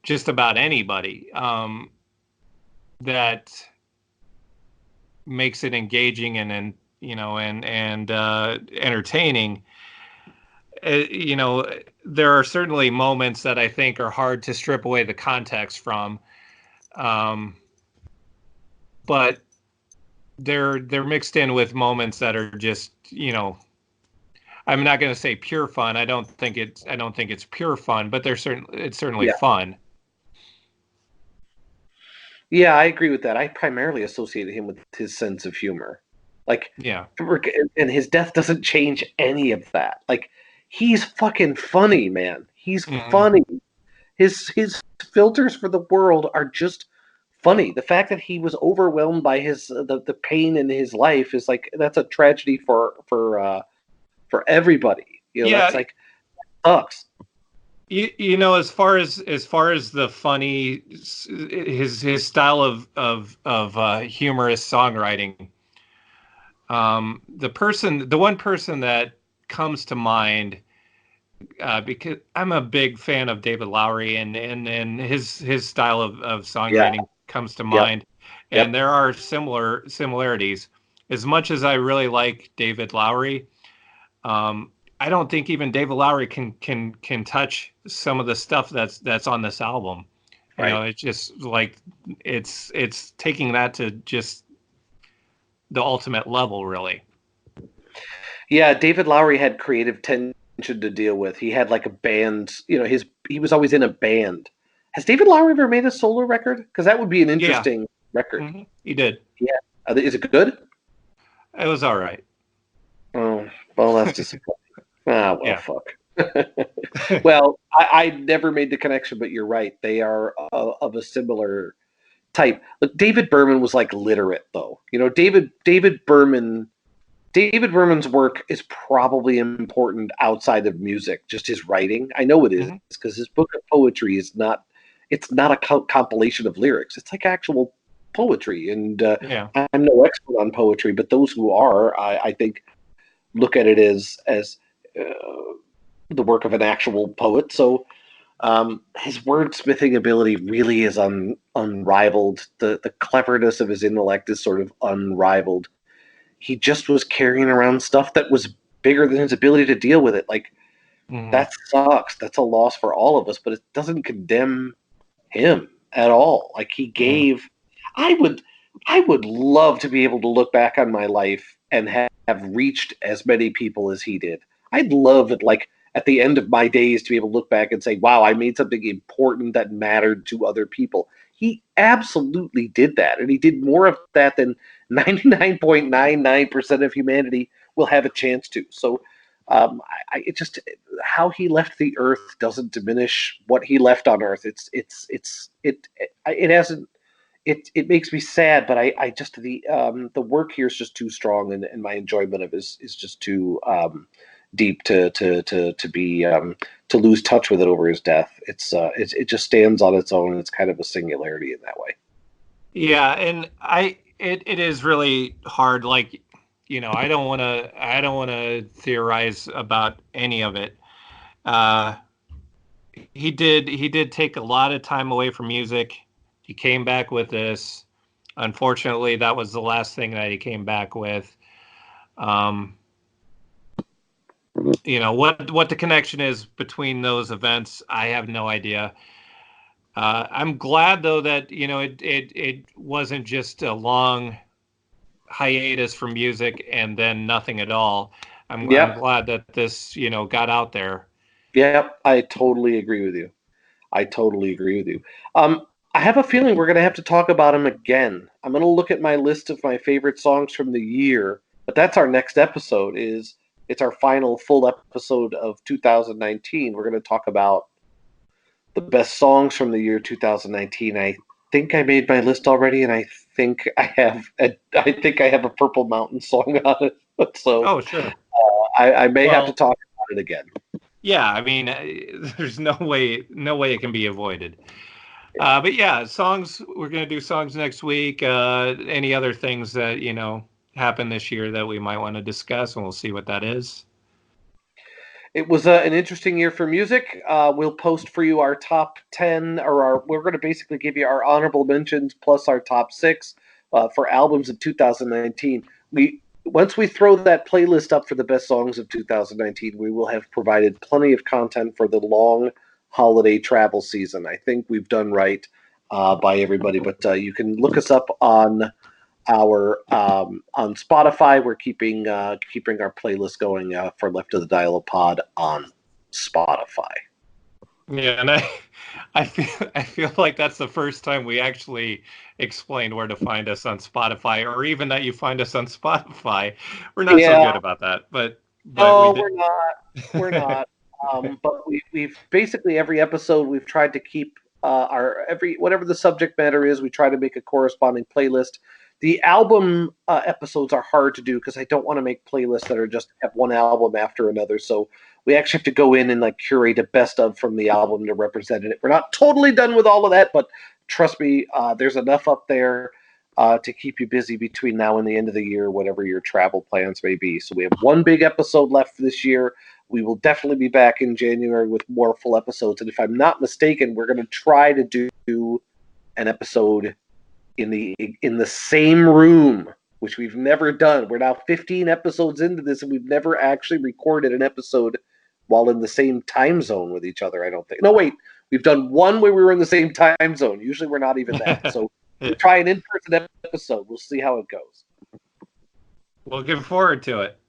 just about anybody, that makes it engaging and entertaining. There are certainly moments that I think are hard to strip away the context from, but they're mixed in with moments that are just I'm not going to say pure fun. I don't think it's pure fun, but it's certainly fun. Yeah, I agree with that. I primarily associated him with his sense of humor. And his death doesn't change any of that. He's fucking funny, man. He's funny. His filters for the world are just funny. The fact that he was overwhelmed by the pain in his life is that's a tragedy for everybody. That's sucks. As far as the funny, his style of humorous songwriting, the one person that comes to mind, because I'm a big fan of David Lowery, and his style of songwriting comes to mind, and there are similarities. As much as I really like David Lowery, I I don't think even David Lowery can touch some of the stuff that's on this album. You know, it's just like it's taking that to just the ultimate level, really. Yeah, David Lowery had creative tension to deal with. He had like a band, you know, he was always in a band. Has David Lowery ever made a solo record? Because that would be an interesting record. Mm-hmm. He did. Yeah. Is it good? It was all right. Oh, well, that's disappointing. Well, Yeah. fuck. Well, I never made the connection, but you're right. They are of a similar type. Look, David Berman was like literate, though. You know, David Berman's work is probably important outside of music, just his writing. I know it is, because his book of poetry is not. It's not a compilation of lyrics. It's like actual poetry, and I'm no expert on poetry, but those who are, I think, look at it as the work of an actual poet. So his wordsmithing ability really is unrivaled. The cleverness of his intellect is sort of unrivaled. He just was carrying around stuff that was bigger than his ability to deal with it. Like, that sucks. That's a loss for all of us, but it doesn't condemn him at all. Like, he gave. I would love to be able to look back on my life and have reached as many people as he did. I'd love it, like, at the end of my days, to be able to look back and say, wow, I made something important that mattered to other people. He absolutely did that, and he did more of that than 99.99% of humanity will have a chance to. So it just, how he left the earth doesn't diminish what he left on earth. It hasn't. It makes me sad, but I just, the work here is just too strong, and my enjoyment of it is just too deep to be to lose touch with it over his death. It just stands on its own, and it's kind of a singularity in that way. Yeah, and it is really hard. Like, you know, I don't want to theorize about any of it. He did take a lot of time away from music. He came back with this. Unfortunately, that was the last thing that he came back with. You know, what the connection is between those events, I have no idea. I'm glad, though, that, you know, it wasn't just a long hiatus from music and then nothing at all. I'm glad that this, you know, got out there. Yeah, I totally agree with you. I have a feeling we're going to have to talk about him again. I'm going to look at my list of my favorite songs from the year, but that's our next episode. It's our final full episode of 2019. We're going to talk about the best songs from the year 2019. I think I made my list already, and I think I have a Purple Mountain song on it. So, sure. I may have to talk about it again. Yeah, I mean, there's no way it can be avoided. But yeah, songs. We're gonna do songs next week. Any other things that, you know, happened this year that we might want to discuss, and we'll see what that is. It was an interesting year for music. We'll post for you our top 10, or we're going to basically give you our honorable mentions plus our top 6 for albums of 2019. Once we throw that playlist up for the best songs of 2019, we will have provided plenty of content for the long holiday travel season. I think we've done right by everybody, but you can look us up on our on Spotify. We're keeping our playlist going for Left of the Dial Pod on Spotify. Yeah, and I feel like that's the first time we actually explained where to find us on Spotify, or even that you find us on Spotify. We're not so good about that, but we're not. But we've basically, every episode we've tried to keep whatever the subject matter is, we try to make a corresponding playlist. The album episodes are hard to do because I don't want to make playlists that are just have one album after another. So we actually have to go in and like curate a best of from the album to represent it. We're not totally done with all of that, but trust me, there's enough up there to keep you busy between now and the end of the year, whatever your travel plans may be. So we have one big episode left this year. We will definitely be back in January with more full episodes. And if I'm not mistaken, we're going to try to do an episode in the same room which we've never done. We're now 15 episodes into this, and we've never actually recorded an episode while in the same time zone with each other, I don't think. No, wait. We've done one where we were in the same time zone. Usually we're not even that. So we'll try an in-person episode. We'll see how it goes. Looking forward to it.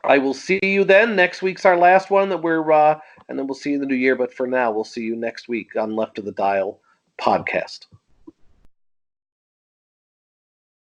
I will see you then. Next week's our last one that we're, and then we'll see you in the new year. But for now, we'll see you next week on Left of the Dial podcast.